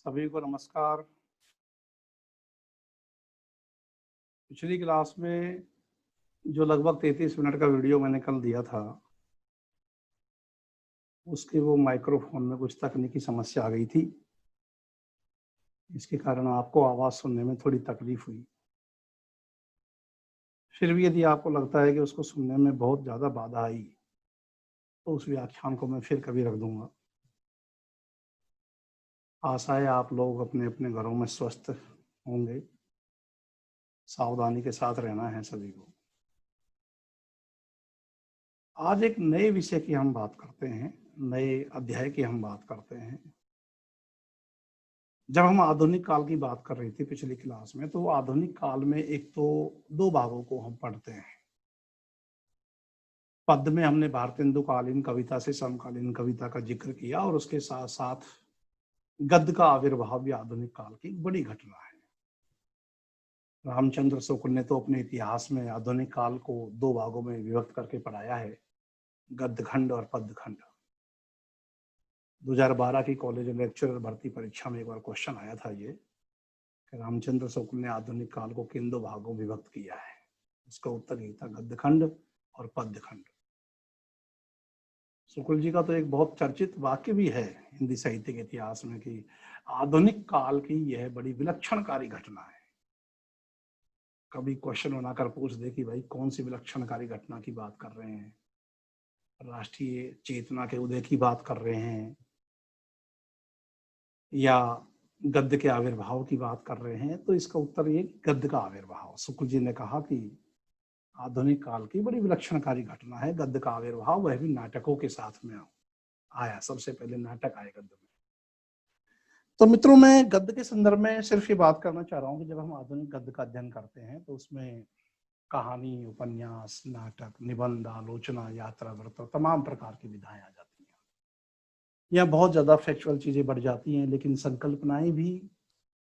सभी को नमस्कार। पिछली क्लास में जो लगभग 33 मिनट का वीडियो मैंने कल दिया था, उसके वो माइक्रोफोन में कुछ तकनीकी समस्या आ गई थी। इसके कारण आपको आवाज़ सुनने में थोड़ी तकलीफ हुई। फिर भी यदि आपको लगता है कि उसको सुनने में बहुत ज़्यादा बाधा आई, तो उस व्याख्यान को मैं फिर कभी रख दूंगा। आशा है आप लोग अपने अपने घरों में स्वस्थ होंगे। सावधानी के साथ रहना है सभी को। आज एक नए विषय की हम बात करते हैं, नए अध्याय की हम बात करते हैं। जब हम आधुनिक काल की बात कर रही थी पिछली क्लास में, तो आधुनिक काल में एक तो दो भागों को हम पढ़ते हैं। पद्य में हमने भारतेंदुकालीन कविता से समकालीन कविता का जिक्र किया और उसके साथ साथ गद्य का आविर्भाव भी आधुनिक काल की एक बड़ी घटना है। रामचंद्र शुक्ल ने तो अपने इतिहास में आधुनिक काल को दो भागों में विभक्त करके पढ़ाया है, गद्य खंड और पद्य खंड। 2012 की कॉलेज लेक्चरर भर्ती परीक्षा में एक बार क्वेश्चन आया था ये, रामचंद्र शुक्ल ने आधुनिक काल को किन दो भागों में विभक्त किया है। उसका उत्तर यही था, गद्य खंड और पद्य खंड। शुक्ल जी का तो एक बहुत चर्चित वाक्य भी है हिंदी साहित्य के इतिहास में कि आधुनिक काल की यह बड़ी विलक्षणकारी घटना है। कभी क्वेश्चन बनाकर पूछ दे कि भाई कौन सी विलक्षणकारी घटना की बात कर रहे हैं, राष्ट्रीय चेतना के उदय की बात कर रहे हैं या गद्य के आविर्भाव की बात कर रहे हैं, तो इसका उत्तर ये गद्य का आविर्भाव। शुक्ल जी ने कहा कि आधुनिक काल की बड़ी विलक्षणकारी घटना है गद्य का आविर्भाव, वह भी नाटकों के साथ में आया। सबसे पहले नाटक आए गद्य में। तो मित्रों, मैं गद्य के संदर्भ में सिर्फ ये बात करना चाह रहा हूँ कि जब हम आधुनिक गद्य का अध्ययन करते हैं तो उसमें कहानी, उपन्यास, नाटक, निबंध, आलोचना, यात्रा वृत्त और तमाम प्रकार की विधाएं आ जाती हैं। यहाँ बहुत ज्यादा फैक्चुअल चीजें बढ़ जाती हैं, लेकिन संकल्पनाएं भी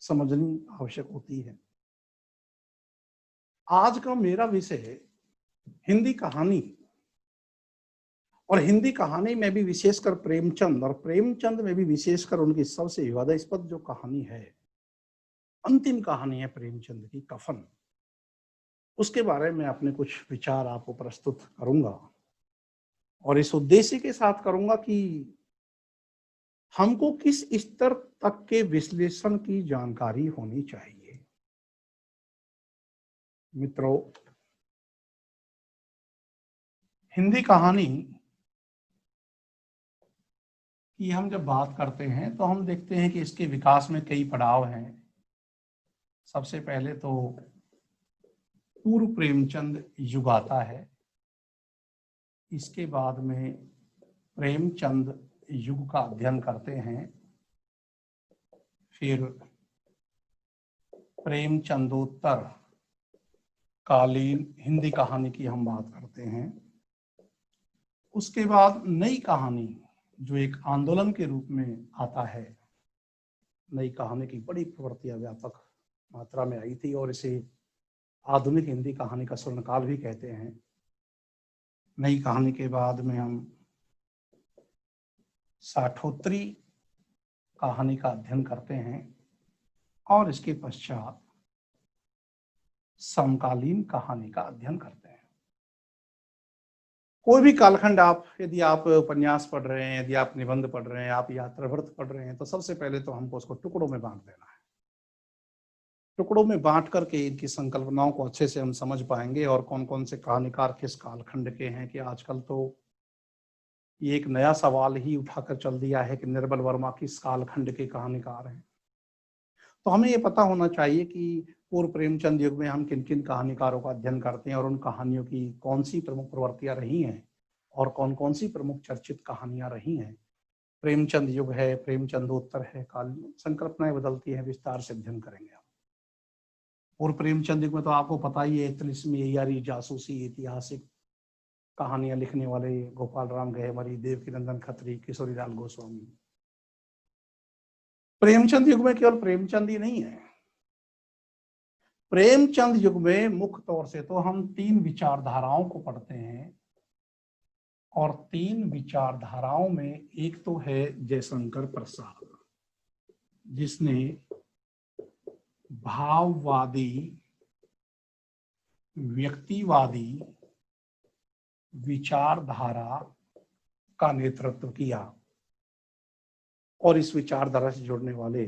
समझनी आवश्यक होती है। आज का मेरा विषय है हिंदी कहानी, और हिंदी कहानी में भी विशेषकर प्रेमचंद, और प्रेमचंद में भी विशेषकर उनकी सबसे विवादास्पद जो कहानी है, अंतिम कहानी है प्रेमचंद की, कफन, उसके बारे में अपने कुछ विचार आपको प्रस्तुत करूंगा। और इस उद्देश्य के साथ करूंगा कि हमको किस स्तर तक के विश्लेषण की जानकारी होनी चाहिए। मित्रों, हिंदी कहानी की हम जब बात करते हैं तो हम देखते हैं कि इसके विकास में कई पड़ाव हैं। सबसे पहले तो पूर्व प्रेमचंद युग आता है, इसके बाद में प्रेमचंद युग का अध्ययन करते हैं, फिर प्रेमचंदोत्तर कालीन हिंदी कहानी की हम बात करते हैं। उसके बाद नई कहानी जो एक आंदोलन के रूप में आता है, नई कहानी की बड़ी प्रवृत्तियां व्यापक मात्रा में आई थी और इसे आधुनिक हिंदी कहानी का स्वर्णकाल भी कहते हैं। नई कहानी के बाद में हम साठोत्तरी कहानी का अध्ययन करते हैं और इसके पश्चात समकालीन कहानी का अध्ययन करते हैं। कोई भी कालखंड आप, यदि आप उपन्यास पढ़ रहे हैं, यदि आप निबंध पढ़ रहे हैं, आप यात्रावृत्त पढ़ रहे हैं, तो सबसे पहले तो हमको उसको टुकड़ों में बांट देना है। टुकड़ों में बांट करके इनकी संकल्पनाओं को अच्छे से हम समझ पाएंगे और कौन कौन से कहानीकार किस कालखंड के हैं। कि आजकल तो ये एक नया सवाल ही उठाकर चल दिया है कि निर्मल वर्मा किस कालखंड के कहानीकार हैं। तो हमें ये पता होना चाहिए कि पूर्व प्रेमचंद युग में हम किन किन कहानीकारों का अध्ययन करते हैं और उन कहानियों की कौन सी प्रमुख प्रवृत्तियां रही हैं और कौन कौन सी प्रमुख चर्चित कहानियां रही हैं। प्रेमचंद युग है, प्रेमचंदोत्तर है, काल संकल्पनाएं बदलती हैं, विस्तार से अध्ययन करेंगे हम। पूर्व प्रेमचंद युग में तो आपको पता ही है, तिलिस्मी, यारी, जासूसी, ऐतिहासिक कहानियां लिखने वाले गोपाल राम गहेमरी, देवकीनंदन खत्री, किशोरीलाल गोस्वामी। प्रेमचंद युग में केवल प्रेमचंद ही नहीं है। प्रेमचंद युग में मुख्य तौर से तो हम तीन विचारधाराओं को पढ़ते हैं, और तीन विचारधाराओं में एक तो है जयशंकर प्रसाद। जिसने भाववादी, व्यक्तिवादी विचारधारा का नेतृत्व किया, और इस विचारधारा से जुड़ने वाले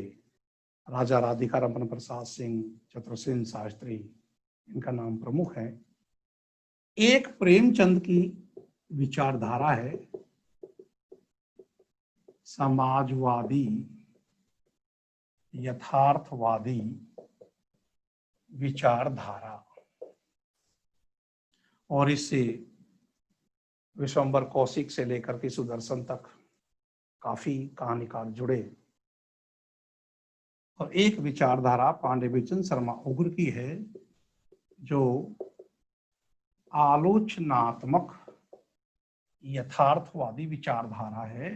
राजा राधिका रमन प्रसाद सिंह, चतुरसेन शास्त्री, इनका नाम प्रमुख है। एक प्रेमचंद की विचारधारा है समाजवादी यथार्थवादी विचारधारा, और इससे विश्वंभर कौशिक से लेकर के सुदर्शन तक काफी कहानीकार जुड़े। और एक विचारधारा पांडे बिचन शर्मा उग्र की है, जो आलोचनात्मक यथार्थवादी विचारधारा है।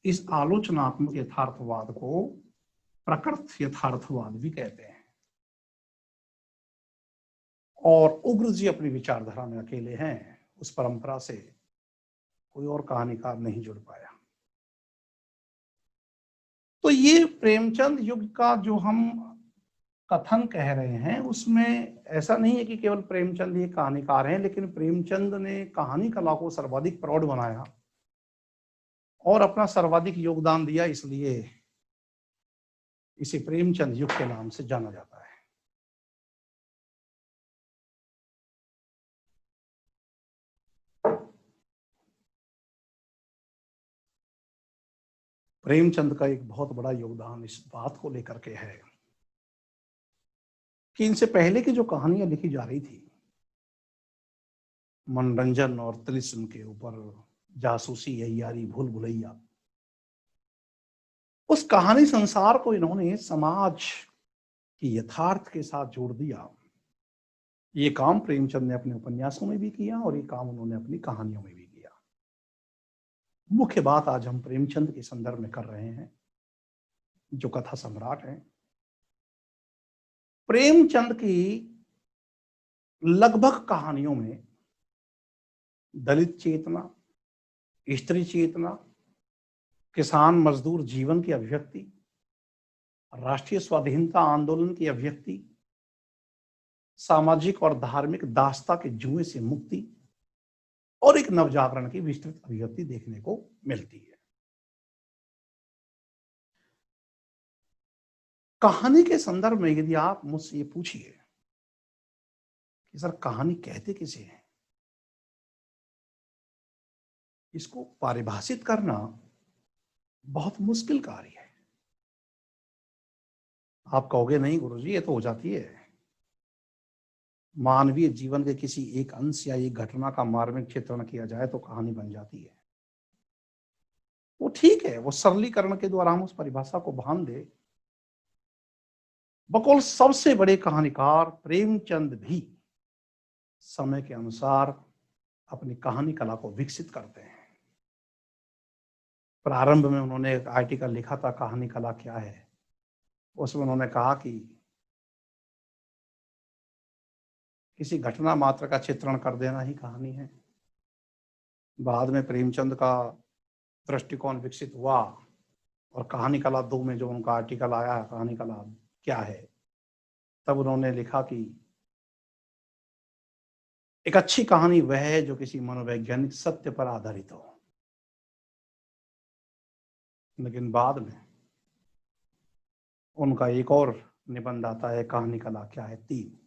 इस आलोचनात्मक यथार्थवाद को प्रकृत यथार्थवाद भी कहते हैं। और उग्र जी अपनी विचारधारा में अकेले हैं, उस परंपरा से कोई और कहानीकार नहीं जुड़ पाया। तो ये प्रेमचंद युग का जो हम कथन कह रहे हैं, उसमें ऐसा नहीं है कि केवल प्रेमचंद ही कहानीकार हैं, लेकिन प्रेमचंद ने कहानी कला को सर्वाधिक प्रौढ़ बनाया और अपना सर्वाधिक योगदान दिया, इसलिए इसे प्रेमचंद युग के नाम से जाना जाता है। प्रेमचंद का एक बहुत बड़ा योगदान इस बात को लेकर के है कि इनसे पहले की जो कहानियां लिखी जा रही थी, मनोरंजन और तिलिस्म के ऊपर, जासूसी, अय्यारी, भूल भुलैया, उस कहानी संसार को इन्होंने समाज की यथार्थ के साथ जोड़ दिया। ये काम प्रेमचंद ने अपने उपन्यासों में भी किया और ये काम उन्होंने अपनी कहानियों में भी किया। मुख्य बात आज हम प्रेमचंद के संदर्भ में कर रहे हैं, जो कथा सम्राट हैं। प्रेमचंद की लगभग कहानियों में दलित चेतना, स्त्री चेतना, किसान मजदूर जीवन की अभिव्यक्ति, राष्ट्रीय स्वाधीनता आंदोलन की अभिव्यक्ति, सामाजिक और धार्मिक दास्ता के जुए से मुक्ति और एक नवजागरण की विस्तृत अभिव्यक्ति देखने को मिलती है। कहानी के संदर्भ में यदि आप मुझसे ये पूछिए कि सर कहानी कहते किसे हैं, इसको परिभाषित करना बहुत मुश्किल कार्य है। आप कहोगे नहीं गुरुजी, ये तो हो जाती है, मानवीय जीवन के किसी एक अंश या एक घटना का मार्मिक चित्रण किया जाए तो कहानी बन जाती है। वो ठीक है, वो सरलीकरण के द्वारा हम उस परिभाषा को बांध दे। बकौल सबसे बड़े कहानीकार प्रेमचंद भी समय के अनुसार अपनी कहानी कला को विकसित करते हैं। प्रारंभ में उन्होंने एक आर्टिकल लिखा था, कहानी कला क्या है। उसमें उन्होंने कहा कि किसी घटना मात्र का चित्रण कर देना ही कहानी है। बाद में प्रेमचंद का दृष्टिकोण विकसित हुआ और कहानी कला 2 में जो उनका आर्टिकल आया, कहानी कला क्या है, तब उन्होंने लिखा कि एक अच्छी कहानी वह है जो किसी मनोवैज्ञानिक सत्य पर आधारित हो। लेकिन बाद में उनका एक और निबंध आता है, कहानी कला क्या है 3,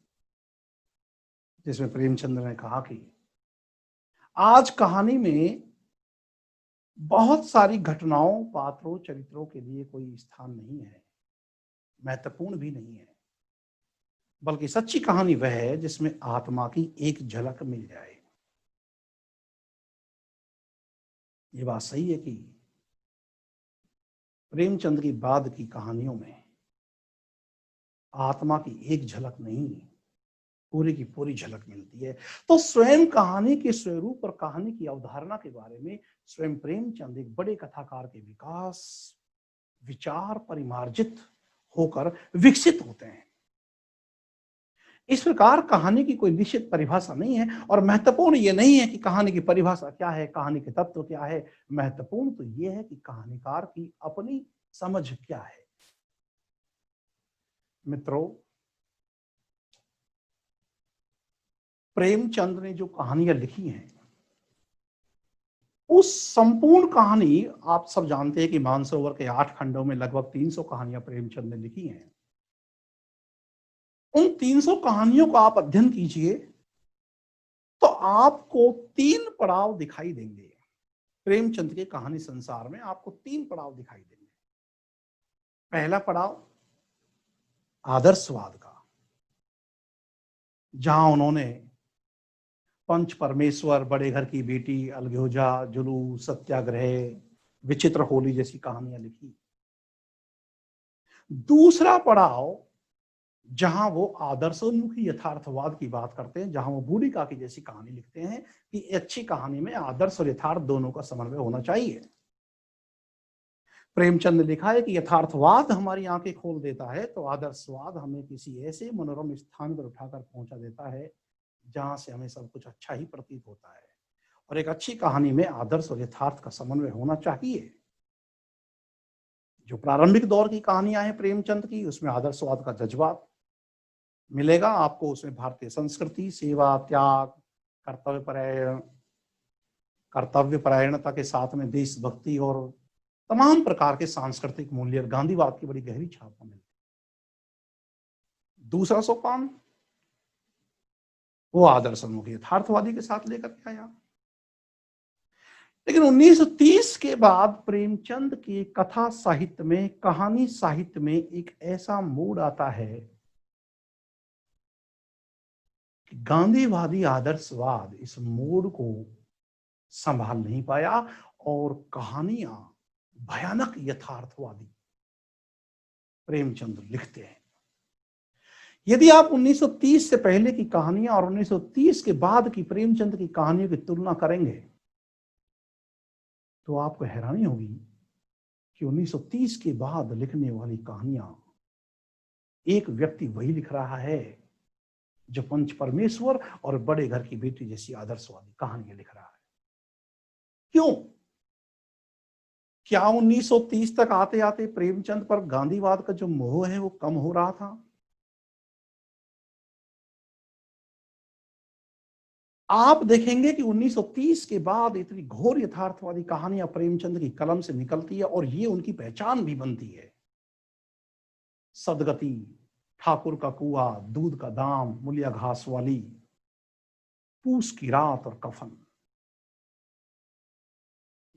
जिसमें प्रेमचंद ने कहा कि आज कहानी में बहुत सारी घटनाओं, पात्रों, चरित्रों के लिए कोई स्थान नहीं है, महत्वपूर्ण भी नहीं है, बल्कि सच्ची कहानी वह है जिसमें आत्मा की एक झलक मिल जाए। ये बात सही है कि प्रेमचंद की बाद की कहानियों में आत्मा की एक झलक नहीं, पूरी की पूरी झलक मिलती है। तो स्वयं कहानी के स्वरूप और कहानी की अवधारणा के बारे में स्वयं प्रेमचंद एक बड़े कथाकार के विकास, विचार परिमार्जित होकर विकसित होते हैं। इस प्रकार कहानी की कोई निश्चित परिभाषा नहीं है, और महत्वपूर्ण ये नहीं है कि कहानी की परिभाषा क्या है, कहानी के तत्व क्या है। महत्वपूर्ण तो ये है कि कहानीकार की अपनी समझ क्या है, मित्रों, प्रेमचंद ने जो कहानियां लिखी हैं, उस संपूर्ण कहानी, आप सब जानते हैं कि मानसरोवर के 8 खंडों में लगभग 300 कहानियां प्रेमचंद ने लिखी हैं। उन 300 कहानियों को आप अध्ययन कीजिए तो आपको 3 पड़ाव दिखाई देंगे। प्रेमचंद के कहानी संसार में आपको 3 पड़ाव दिखाई देंगे। पहला पड़ाव आदर्शवाद का, जहां उन्होंने पंच परमेश्वर, बड़े घर की बेटी, अलगोजा, जुलूस, सत्याग्रह, विचित्र होली जैसी कहानियां लिखी। दूसरा पड़ाव, जहां वो आदर्शोन्मुखी यथार्थवाद की बात करते हैं, जहां वो बूढ़ी काकी जैसी कहानी लिखते हैं कि अच्छी कहानी में आदर्श और यथार्थ दोनों का समन्वय होना चाहिए। प्रेमचंद ने लिखा है कि यथार्थवाद हमारी आंखें खोल देता है तो आदर्शवाद हमें किसी ऐसे मनोरम स्थान पर उठाकर पहुंचा देता है जहां से हमें सब कुछ अच्छा ही प्रतीत होता है। और एक अच्छी कहानी में आदर्श और यथार्थ का समन्वय होना चाहिए। जो प्रारंभिक दौर की कहानियां हैं प्रेमचंद की, उसमें आदर्शवाद का जज्बा मिलेगा आपको। उसमें भारतीय संस्कृति, सेवा, त्याग, कर्तव्य परायणता के साथ में देशभक्ति और तमाम प्रकार के सांस्कृतिक मूल्य, गांधीवाद की बड़ी गहरी छाप मिलती। दूसरा सोपान वो आदर्शोन्मुखी यथार्थवादी के साथ लेकर के आया। लेकिन 1930 के बाद प्रेमचंद के कथा साहित्य में, कहानी साहित्य में एक ऐसा मोड़ आता है कि गांधीवादी आदर्शवाद इस मोड़ को संभाल नहीं पाया और कहानियां भयानक यथार्थवादी प्रेमचंद लिखते हैं। यदि आप 1930 से पहले की कहानियां और 1930 के बाद की प्रेमचंद की कहानियों की तुलना करेंगे तो आपको हैरानी होगी कि 1930 के बाद लिखने वाली कहानियां, एक व्यक्ति वही लिख रहा है जो पंच परमेश्वर और बड़े घर की बेटी जैसी आदर्शवादी कहानियां लिख रहा है। क्यों? क्या 1930 तक आते आते प्रेमचंद पर गांधीवाद का जो मोह है वो कम हो रहा था? आप देखेंगे कि 1930 के बाद इतनी घोर यथार्थवादी कहानियां प्रेमचंद की कलम से निकलती है और ये उनकी पहचान भी बनती है। सदगति, ठाकुर का कुआ, दूध का दाम, मुलिया घास वाली, पूस की रात और कफन,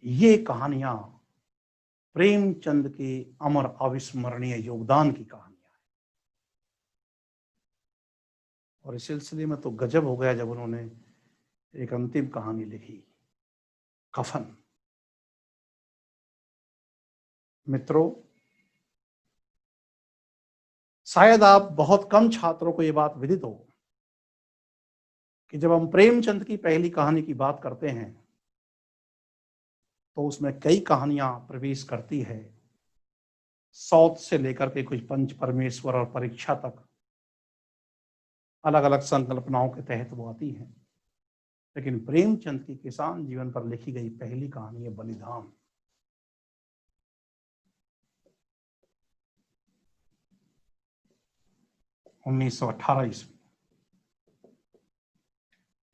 ये कहानियां प्रेमचंद के अमर अविस्मरणीय योगदान की कहानियां हैं। और इस सिलसिले में तो गजब हो गया जब उन्होंने एक अंतिम कहानी लिखी, कफन। मित्रों, शायद आप बहुत कम छात्रों को यह बात विदित हो कि जब हम प्रेमचंद की पहली कहानी की बात करते हैं तो उसमें कई कहानियां प्रवेश करती है। सौत से लेकर के कुछ पंच परमेश्वर और परीक्षा तक अलग अलग संकल्पनाओं के तहत वो आती हैं। लेकिन प्रेमचंद की किसान जीवन पर लिखी गई पहली कहानी है बलिदान। उन्नीस सौ 18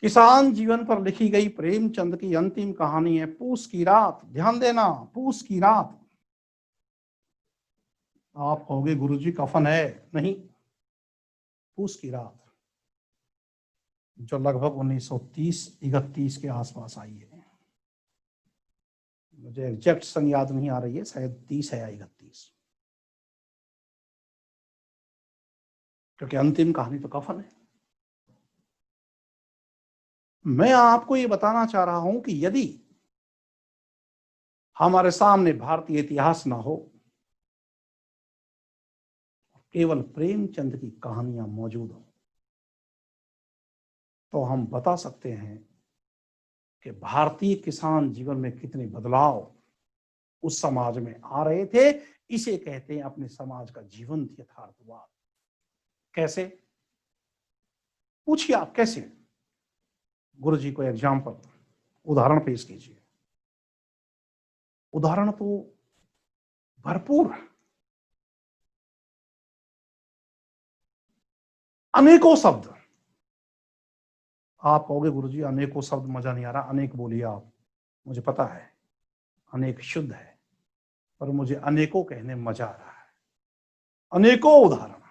किसान जीवन पर लिखी गई प्रेमचंद की अंतिम कहानी है पूस की रात। ध्यान देना, पूस की रात। आप कहोगे गुरुजी कफन है? नहीं, पूस की रात, जो लगभग 1930-31 के आसपास आई है। मुझे एग्जैक्ट सन याद नहीं आ रही है, शायद 30 है या 31, क्योंकि अंतिम कहानी तो कफन है। मैं आपको ये बताना चाह रहा हूं कि यदि हमारे सामने भारतीय इतिहास ना हो, केवल प्रेमचंद की कहानियां मौजूद हो, तो हम बता सकते हैं कि भारतीय किसान जीवन में कितने बदलाव उस समाज में आ रहे थे। इसे कहते हैं अपने समाज का जीवंत यथार्थवाद। कैसे? पूछिए आप कैसे? गुरु जी को एग्जाम्पल, उदाहरण पेश कीजिए। उदाहरण तो भरपूर। अनेकों शब्द। आप कहोगे गुरुजी अनेकों शब्द मजा नहीं आ रहा, अनेक बोलिए आप। मुझे पता है अनेक शुद्ध है, पर मुझे अनेकों कहने में मजा आ रहा है। अनेकों उदाहरण।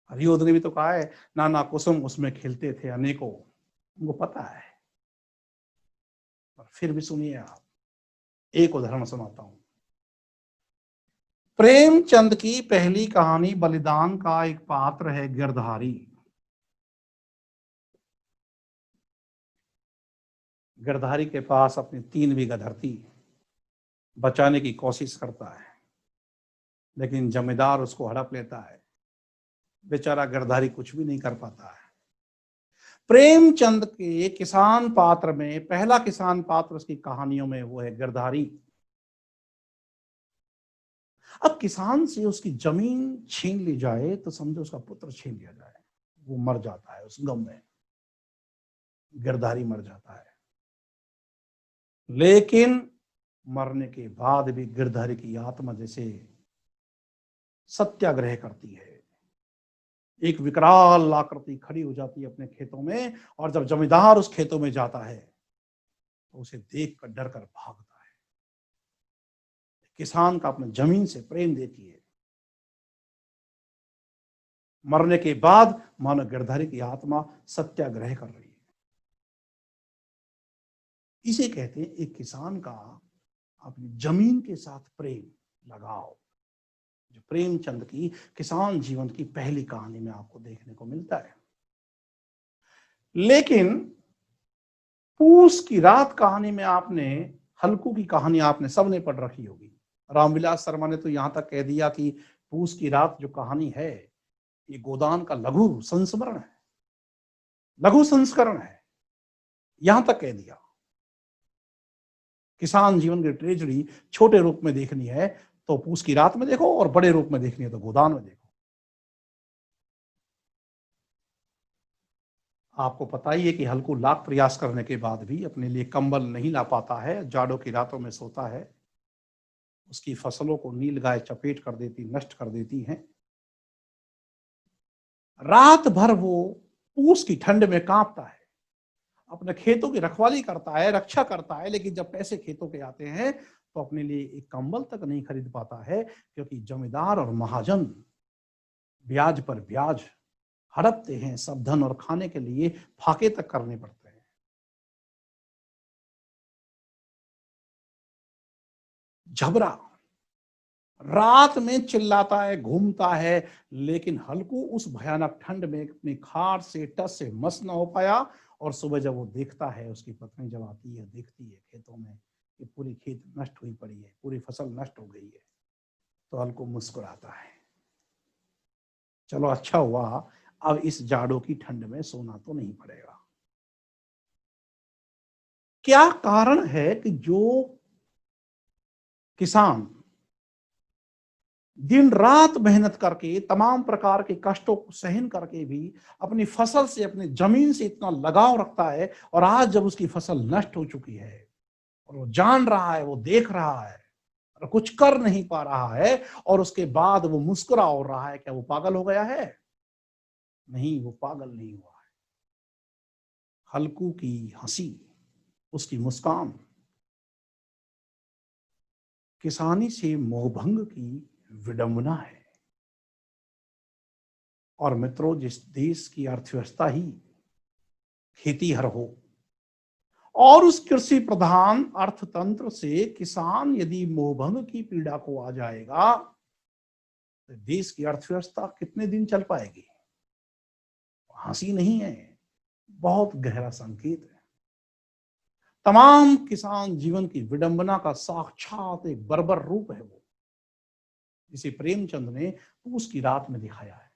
हरिओद ने भी तो कहा है नाना कुसुम उसमें खिलते थे अनेकों, उनको पता है। पर फिर भी सुनिए आप, एक उदाहरण सुनाता हूं। प्रेमचंद की पहली कहानी बलिदान का एक पात्र है गिरधारी। गिरधारी के पास अपनी 3 बीघा धरती बचाने की कोशिश करता है, लेकिन जमींदार उसको हड़प लेता है। बेचारा गिरधारी कुछ भी नहीं कर पाता है। प्रेमचंद के किसान पात्र में पहला किसान पात्र उसकी कहानियों में वो है गिरधारी। अब किसान से उसकी जमीन छीन ली जाए तो समझो उसका पुत्र छीन लिया जाए, वो मर जाता है उस गम में। गिरधारी मर जाता है, लेकिन मरने के बाद भी गिरधारी की आत्मा जैसे सत्याग्रह करती है। एक विकराल आकृति खड़ी हो जाती है अपने खेतों में, और जब जमींदार उस खेतों में जाता है तो उसे देख कर डर कर भागता है। किसान का अपने जमीन से प्रेम देती है। मरने के बाद मानो गिरधारी की आत्मा सत्याग्रह कर रही है। इसे कहते हैं एक किसान का अपनी जमीन के साथ प्रेम, लगाव, जो प्रेमचंद की किसान जीवन की पहली कहानी में आपको देखने को मिलता है। लेकिन पूस की रात कहानी में आपने, हल्कू की कहानी आपने सबने पढ़ रखी होगी। रामविलास शर्मा ने तो यहां तक कह दिया कि पूस की रात जो कहानी है ये गोदान का लघु संस्मरण है, लघु संस्करण है, यहां तक कह दिया। किसान जीवन की ट्रेजेडी छोटे रूप में देखनी है तो पूस की रात में देखो, और बड़े रूप में देखनी है तो गोदान में देखो। आपको पता ही है कि हल्कू लाख प्रयास करने के बाद भी अपने लिए कंबल नहीं ला पाता है, जाड़ों की रातों में सोता है। उसकी फसलों को नील गाय चपेट कर देती, नष्ट कर देती हैं। रात भर वो पूस की ठंड में कांपता है, अपने खेतों की रखवाली करता है, रक्षा करता है, लेकिन जब पैसे खेतों के आते हैं तो अपने लिए एक कंबल तक नहीं खरीद पाता है, क्योंकि जमींदार और महाजन ब्याज पर ब्याज हड़पते हैं सब धन, और खाने के लिए फाके तक करने पड़ते हैं। झबरा रात में चिल्लाता है, घूमता है, लेकिन हल्कू उस भयानक ठंड में अपनी खाट से टस से मस न हो पाया। और सुबह जब वो देखता है, उसकी पत्नी जब आती है, देखती है खेतों में कि पूरी खेत नष्ट हुई पड़ी है, पूरी फसल नष्ट हो गई है, तो हल्कू मुस्कुराता है। चलो अच्छा हुआ, अब इस जाड़ों की ठंड में सोना तो नहीं पड़ेगा। क्या कारण है कि जो किसान दिन रात मेहनत करके तमाम प्रकार के कष्टों को सहन करके भी अपनी फसल से, अपनी जमीन से इतना लगाव रखता है, और आज जब उसकी फसल नष्ट हो चुकी है और वो जान रहा है, वो देख रहा है और कुछ कर नहीं पा रहा है, और उसके बाद वो मुस्कुरा और रहा है, क्या वो पागल हो गया है? नहीं, वो पागल नहीं हुआ है। हल्कू की हंसी, उसकी मुस्कान किसानी से मोहभंग की विडंबना है। और मित्रों, जिस देश की अर्थव्यवस्था ही खेतीहर हो, और उस कृषि प्रधान अर्थतंत्र से किसान यदि मोहभंग की पीड़ा को आ जाएगा तो देश की अर्थव्यवस्था कितने दिन चल पाएगी? हंसी नहीं है, बहुत गहरा संकेत है। तमाम किसान जीवन की विडंबना का साक्षात एक बर्बर रूप है वो, जिसे प्रेमचंद ने पूस की रात में दिखाया है।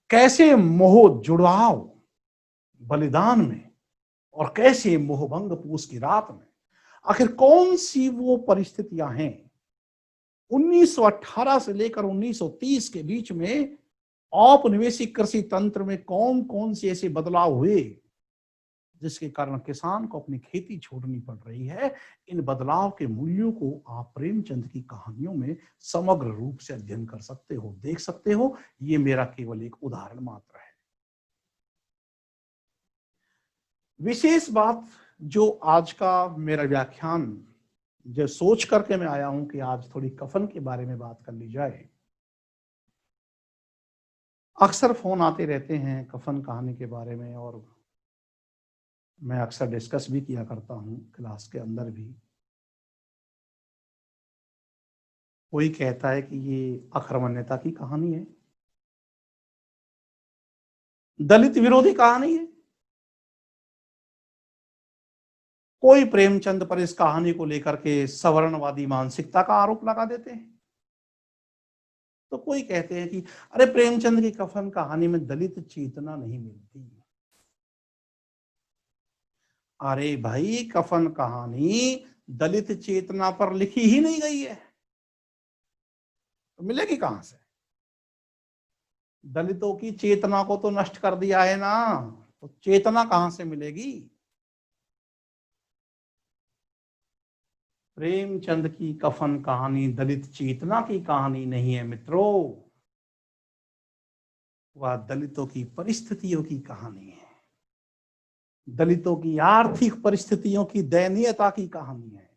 कैसे मोह जुड़ाव बलिदान में, और कैसे मोहभंग पूस की रात में। आखिर कौन सी वो परिस्थितियां हैं 1918 से लेकर 1930 के बीच में औपनिवेशिक कृषि तंत्र में कौन कौन से ऐसे बदलाव हुए जिसके कारण किसान को अपनी खेती छोड़नी पड़ रही है। इन बदलाव के मूल्यों को आप प्रेमचंद की कहानियों में समग्र रूप से अध्ययन कर सकते हो, देख सकते हो। ये मेरा केवल एक उदाहरण मात्र है। विशेष बात जो आज का मेरा व्याख्यान जो सोच करके मैं आया हूं कि आज थोड़ी कफन के बारे में बात कर ली जाए। अक्सर फोन आते रहते हैं कफन कहानी के बारे में, और मैं अक्सर डिस्कस भी किया करता हूं क्लास के अंदर भी। कोई कहता है कि ये अकर्मण्यता की कहानी है, दलित विरोधी कहानी है। कोई प्रेमचंद पर इस कहानी को लेकर के सवर्णवादी मानसिकता का आरोप लगा देते हैं। तो कोई कहते हैं कि अरे प्रेमचंद की कफन कहानी में दलित चेतना नहीं मिलती। अरे भाई, कफन कहानी दलित चेतना पर लिखी ही नहीं गई है, तो मिलेगी कहां से? दलितों की चेतना को तो नष्ट कर दिया है ना, तो चेतना कहां से मिलेगी? प्रेमचंद की कफन कहानी दलित चेतना की कहानी नहीं है मित्रों, वह दलितों की परिस्थितियों की कहानी है। दलितों की आर्थिक परिस्थितियों की दयनीयता की कहानी है।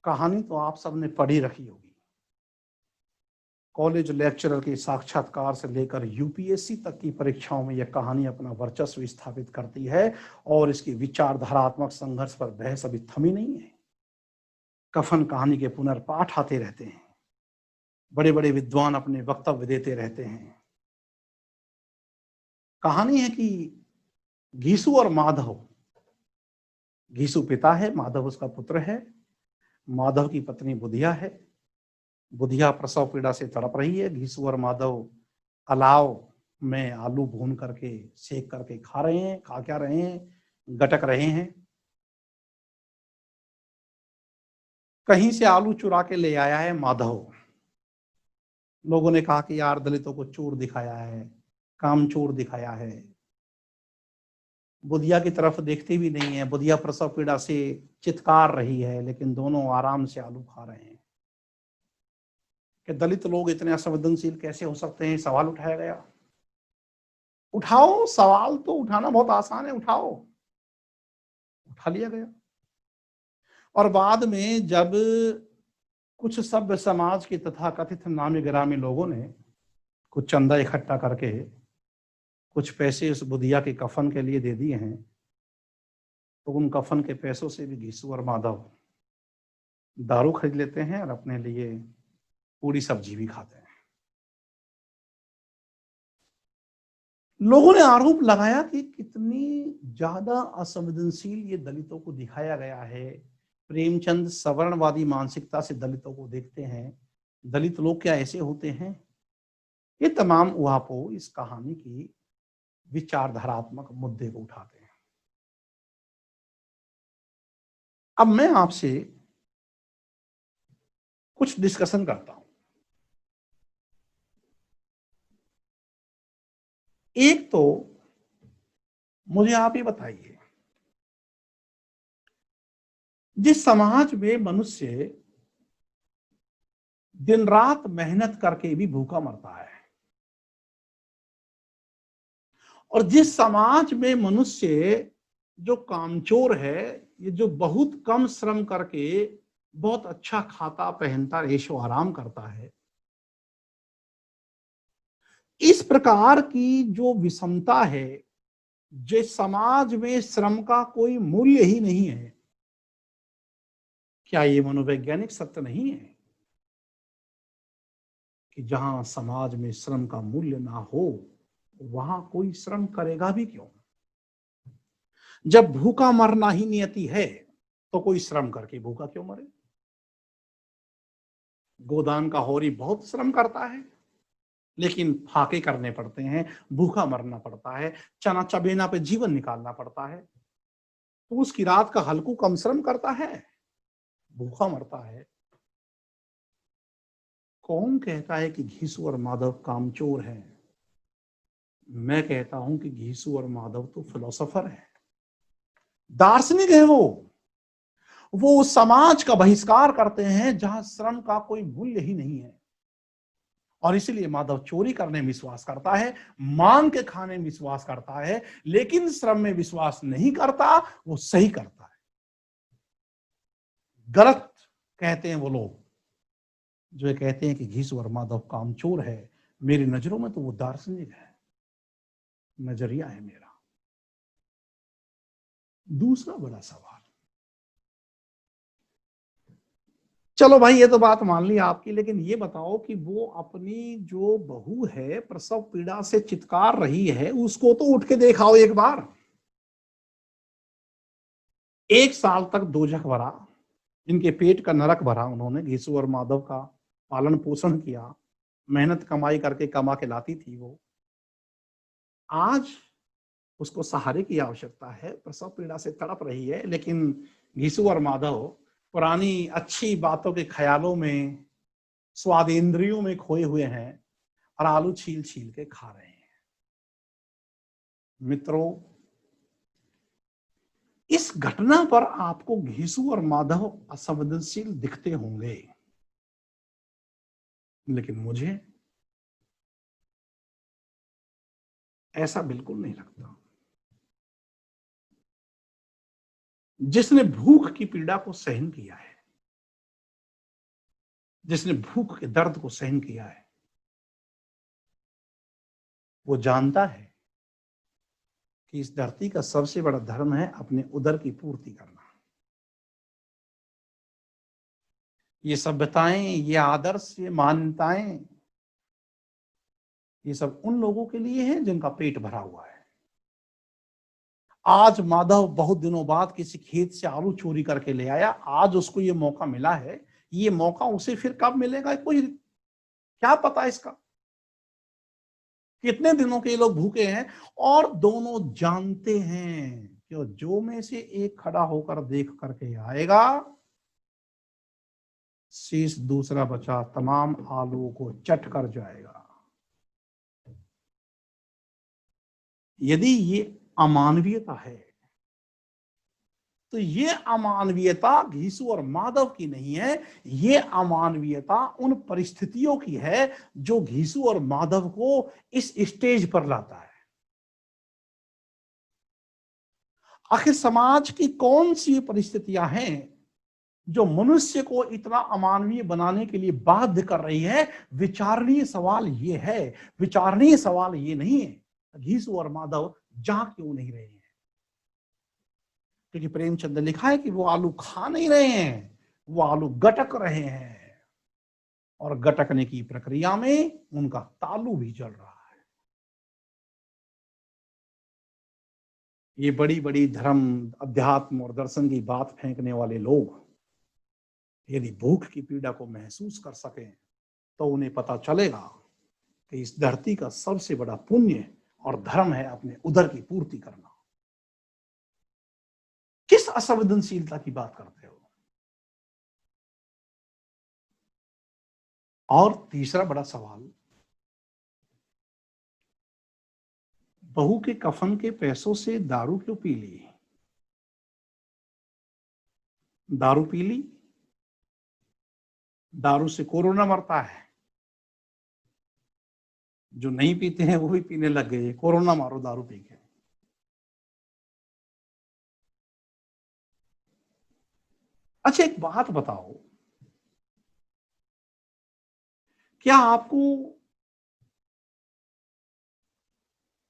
कहानी तो आप सबने पढ़ी रखी होगी। कॉलेज लेक्चरर के साक्षात्कार से लेकर यूपीएससी तक की परीक्षाओं में यह कहानी अपना वर्चस्व स्थापित करती है, और इसकी विचारधारात्मक संघर्ष पर बहस अभी थमी नहीं है। कफन कहानी के पुनर्पाठ आते रहते हैं, बड़े बड़े विद्वान अपने वक्तव्य देते रहते हैं। कहानी है कि घीसू और माधव, घीसू पिता है, माधव उसका पुत्र है। माधव की पत्नी बुधिया है। बुधिया प्रसव पीड़ा से तड़प रही है। घीसू और माधव अलाव में आलू भून करके सेक करके खा रहे हैं, खा क्या रहे हैं, गटक रहे हैं। कहीं से आलू चुरा के ले आया है माधव। लोगों ने कहा कि यार दलितों को चोर दिखाया है, कामचोर दिखाया है। बुधिया की तरफ देखते भी नहीं है। बुधिया प्रसव पीड़ा से चित्कार रही है, लेकिन दोनों आराम से आलू खा रहे हैं। कि दलित लोग इतने असंवेदनशील कैसे हो सकते हैं, सवाल उठाया गया। उठाओ, सवाल तो उठाना बहुत आसान है, उठाओ। उठा लिया गया। और बाद में जब कुछ सभ्य समाज के तथाकथित नामी गिरामी लोगों ने कुछ चंदा इकट्ठा करके कुछ पैसे उस बुधिया के कफन के लिए दे दिए हैं, तो उन कफन के पैसों से भी घीसू और माधव दारू खरीद लेते हैं और अपने लिए पूरी सब्जी भी खाते हैं। लोगों ने आरोप लगाया कि कितनी ज्यादा असंवेदनशील ये दलितों को दिखाया गया है। प्रेमचंद सवर्णवादी मानसिकता से दलितों को देखते हैं। दलित लोग क्या ऐसे होते हैं? ये तमाम उहापोह इस कहानी की विचारधारात्मक मुद्दे को उठाते हैं। अब मैं आपसे कुछ डिस्कशन करता हूं। एक तो मुझे आप ये बताइए, जिस समाज में मनुष्य दिन रात मेहनत करके भी भूखा मरता है, और जिस समाज में मनुष्य जो कामचोर है, ये जो बहुत कम श्रम करके बहुत अच्छा खाता पहनता ऐशो आराम करता है, इस प्रकार की जो विषमता है, जिस समाज में श्रम का कोई मूल्य ही नहीं है, क्या ये मनोवैज्ञानिक सत्य नहीं है कि जहां समाज में श्रम का मूल्य ना हो, वहां कोई श्रम करेगा भी क्यों? जब भूखा मरना ही नियति है, तो कोई श्रम करके भूखा क्यों मरे? गोदान का होरी बहुत श्रम करता है, लेकिन फाके करने पड़ते हैं, भूखा मरना पड़ता है, चना चबेना पे जीवन निकालना पड़ता है। तो उसकी रात का हल्कू कम श्रम करता है, भूखा मरता है। कौन कहता है कि घीसू और माधव कामचोर हैं? मैं कहता हूं कि घीसू और माधव तो फिलोसोफर है, दार्शनिक है। वो उस समाज का बहिष्कार करते हैं जहां श्रम का कोई मूल्य ही नहीं है। और इसलिए माधव चोरी करने में विश्वास करता है, मांग के खाने में विश्वास करता है, लेकिन श्रम में विश्वास नहीं करता, वो सही करता है। गलत कहते हैं वो लोग जो ये कहते हैं कि घीसू और माधव कामचोर है। मेरी नजरों में तो वो दार्शनिक है, नजरिया है मेरा। दूसरा बड़ा सवाल, चलो भाई ये तो बात मान ली आपकी, लेकिन ये बताओ कि वो अपनी जो बहू है प्रसव पीड़ा से चित्कार रही है, उसको तो उठ के देखाओ एक बार। 1 साल तक दोजख भरा, इनके पेट का नरक भरा उन्होंने। घीसू और माधव का पालन पोषण किया, मेहनत कमाई करके कमा के लाती थी वो। आज उसको सहारे की आवश्यकता है, प्रसव पीड़ा से तड़प रही है, लेकिन घीसू और माधव पुरानी अच्छी बातों के ख्यालों में, स्वादेंद्रियों में खोए हुए हैं और आलू छील छील के खा रहे हैं। मित्रों, इस घटना पर आपको घीसू और माधव असंवेदनशील दिखते होंगे, लेकिन मुझे ऐसा बिल्कुल नहीं लगता। जिसने भूख की पीड़ा को सहन किया है, जिसने भूख के दर्द को सहन किया है, वो जानता है कि इस धरती का सबसे बड़ा धर्म है अपने उदर की पूर्ति करना। ये सभ्यताएं, ये आदर्श, ये मान्यताएं, ये सब उन लोगों के लिए हैं जिनका पेट भरा हुआ है। आज माधव बहुत दिनों बाद किसी खेत से आलू चोरी करके ले आया, आज उसको ये मौका मिला है। ये मौका उसे फिर कब मिलेगा कोई क्या पता इसका। कितने दिनों के ये लोग भूखे हैं, और दोनों जानते हैं कि जो में से एक खड़ा होकर देख करके आएगा, शेष दूसरा बचा तमाम आलूओं को चट कर जाएगा। यदि ये अमानवीयता है, तो ये अमानवीयता घीसू और माधव की नहीं है, ये अमानवीयता उन परिस्थितियों की है जो घीसू और माधव को इस स्टेज पर लाता है। आखिर समाज की कौन सी परिस्थितियां हैं जो मनुष्य को इतना अमानवीय बनाने के लिए बाध्य कर रही है? विचारणीय सवाल ये है, विचारणीय सवाल ये नहीं है घीसू और माधव जा क्यों नहीं रहे हैं। क्योंकि प्रेमचंद ने लिखा है कि वो आलू खा नहीं रहे हैं, वो आलू गटक रहे हैं, और गटकने की प्रक्रिया में उनका तालू भी जल रहा है। ये बड़ी बड़ी धर्म, अध्यात्म और दर्शन की बात फेंकने वाले लोग यदि भूख की पीड़ा को महसूस कर सकें, तो उन्हें पता चलेगा कि इस धरती का सबसे बड़ा पुण्य और धर्म है अपने उदर की पूर्ति करना। किस असंवेदनशीलता की बात करते हो? और तीसरा बड़ा सवाल, बहू के कफन के पैसों से दारू क्यों पी ली? दारू पी ली, दारू से कोरोना मरता है, जो नहीं पीते हैं वो भी पीने लग गए, कोरोना मारो दारू पी के। अच्छा एक बात बताओ, क्या आपको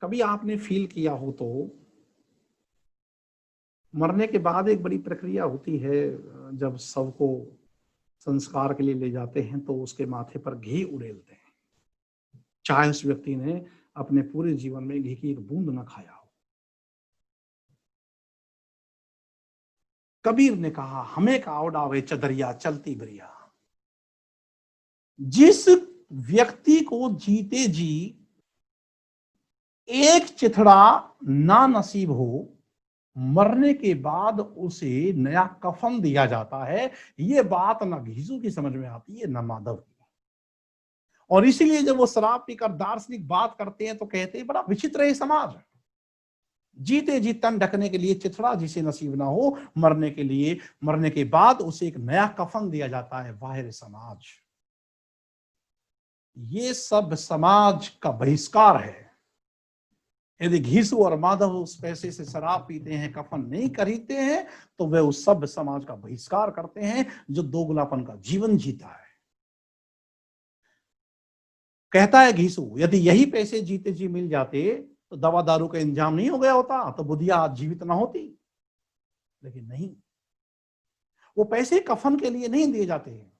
कभी आपने फील किया हो तो, मरने के बाद एक बड़ी प्रक्रिया होती है, जब शव को संस्कार के लिए ले जाते हैं तो उसके माथे पर घी उड़ेलते हैं, चाहे उस व्यक्ति ने अपने पूरे जीवन में घी की एक बूंद न खाया हो। कबीर ने कहा, हमें का उड़ावे चदरिया चलती बरिया। जिस व्यक्ति को जीते जी एक चिथड़ा ना नसीब हो, मरने के बाद उसे नया कफन दिया जाता है। ये बात ना घीसू की समझ में आती है, ना माधव की। और इसीलिए जब वो शराब पीकर दार्शनिक बात करते हैं तो कहते हैं बड़ा विचित्र है समाज, जीते जी तन ढकने के लिए चिथड़ा जिसे नसीब ना हो, मरने के लिए, मरने के बाद उसे एक नया कफन दिया जाता है। वाहिर समाज, ये सब समाज का बहिष्कार है। यदि घीसू और माधव उस पैसे से शराब पीते हैं, कफन नहीं खरीदते हैं, तो वे उस सब समाज का बहिष्कार करते हैं जो दोगलापन का जीवन जीता है। कहता है घीसू, यदि यही पैसे जीते जी मिल जाते तो दवा दारू का इंतजाम नहीं हो गया होता, तो बुधिया आज जीवित ना होती। लेकिन नहीं, वो पैसे कफन के लिए नहीं दिए जाते हैं।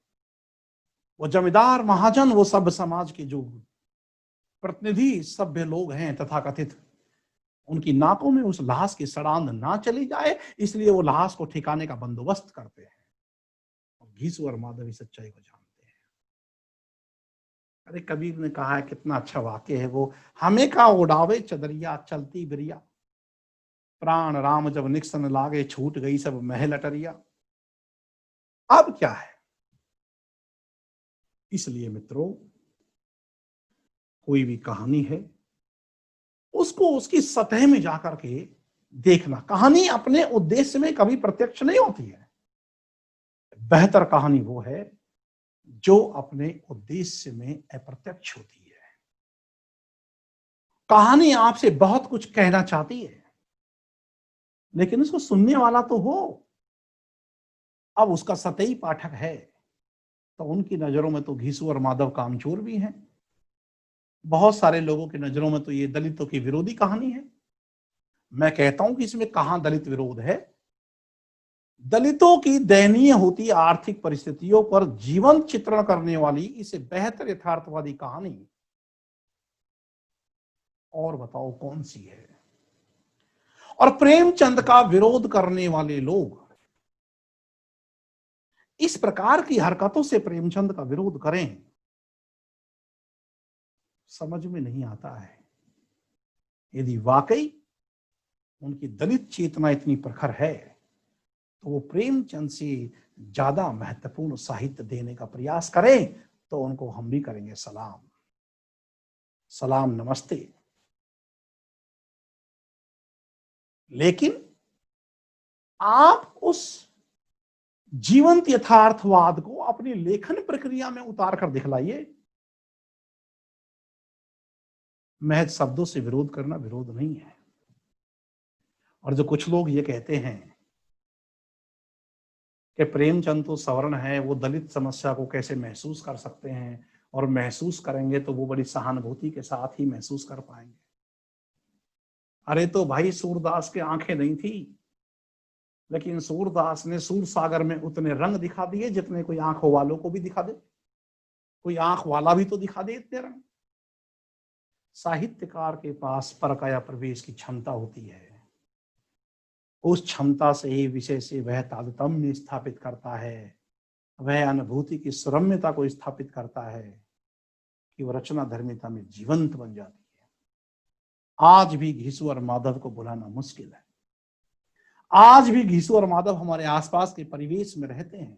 वो जमींदार महाजन, वो सब समाज के जो प्रतिनिधि सभ्य लोग हैं तथाकथित, उनकी नाकों में उस लाश की सड़ांध ना चली जाए, इसलिए वो लाश को ठिकाने का बंदोबस्त करते हैं। और घीसू और माधव इस सच्चाई को जानते हैं। अरे कबीर ने कहा है, कितना अच्छा वाक्य है वो, हमें का उड़ावे चदरिया चलती बिरिया, प्राण राम जब निक्सन लागे छूट गई सब महल अटरिया। अब क्या है? इसलिए मित्रों, कोई भी कहानी है उसको उसकी सतह में जाकर के देखना। कहानी अपने उद्देश्य में कभी प्रत्यक्ष नहीं होती है। बेहतर कहानी वो है जो अपने उद्देश्य में अप्रत्यक्ष होती है। कहानी आपसे बहुत कुछ कहना चाहती है, लेकिन उसको सुनने वाला तो हो। अब उसका सतही पाठक है, तो उनकी नजरों में तो घीसू और माधव कामचोर भी हैं। बहुत सारे लोगों की नजरों में तो ये दलितों की विरोधी कहानी है। मैं कहता हूं कि इसमें कहां दलित विरोध है। दलितों की दयनीय होती आर्थिक परिस्थितियों पर जीवन चित्रण करने वाली इसे बेहतर यथार्थवादी कहानी और बताओ कौन सी है? और प्रेमचंद का विरोध करने वाले लोग इस प्रकार की हरकतों से प्रेमचंद का विरोध करें, समझ में नहीं आता है। यदि वाकई उनकी दलित चेतना इतनी प्रखर है, तो वो प्रेमचंद से ज्यादा महत्वपूर्ण साहित्य देने का प्रयास करें, तो उनको हम भी करेंगे सलाम। सलाम, नमस्ते। लेकिन आप उस जीवंत यथार्थवाद को अपनी लेखन प्रक्रिया में उतार कर दिखलाइए। महज शब्दों से विरोध करना विरोध नहीं है। और जो कुछ लोग ये कहते हैं कि प्रेमचंद तो सवर्ण है, वो दलित समस्या को कैसे महसूस कर सकते हैं, और महसूस करेंगे तो वो बड़ी सहानुभूति के साथ ही महसूस कर पाएंगे। अरे तो भाई, सूरदास के आंखें नहीं थी, लेकिन सूरदास ने सूर सागर में उतने रंग दिखा दिए जितने कोई आंखों वालों को भी दिखा दे। कोई आंख वाला भी तो दिखा दे इतने रंग। साहित्यकार के पास परकाया प्रवेश की क्षमता होती है। उस क्षमता से ही विषय से वह तारतम्य स्थापित करता है, वह अनुभूति की सुरम्यता को स्थापित करता है कि वह रचना धर्मिता में जीवंत बन जाती है। आज भी घीसू और माधव को बुलाना मुश्किल है। आज भी घीसू और माधव हमारे आसपास के परिवेश में रहते हैं।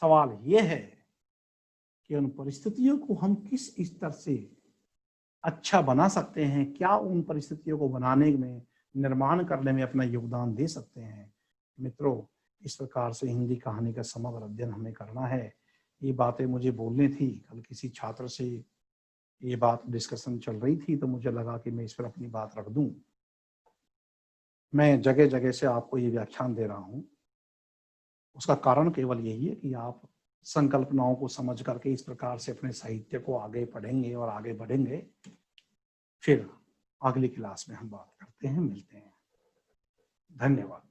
सवाल यह है कि उन परिस्थितियों को हम किस स्तर से अच्छा बना सकते हैं, क्या उन परिस्थितियों को बनाने में, निर्माण करने में अपना योगदान दे सकते हैं। मित्रों, इस प्रकार से हिंदी कहानी का समग्र अध्ययन हमें करना है। ये बातें मुझे बोलनी थी। कल किसी छात्र से ये बात डिस्कशन चल रही थी, तो मुझे लगा कि मैं इस पर अपनी बात रख दूं। मैं जगह जगह से आपको ये व्याख्यान दे रहा हूं, उसका कारण केवल यही है कि आप संकल्पनाओं को समझ करके इस प्रकार से अपने साहित्य को आगे पढ़ेंगे और आगे बढ़ेंगे। फिर अगली क्लास में हम बात करते हैं, मिलते हैं। धन्यवाद।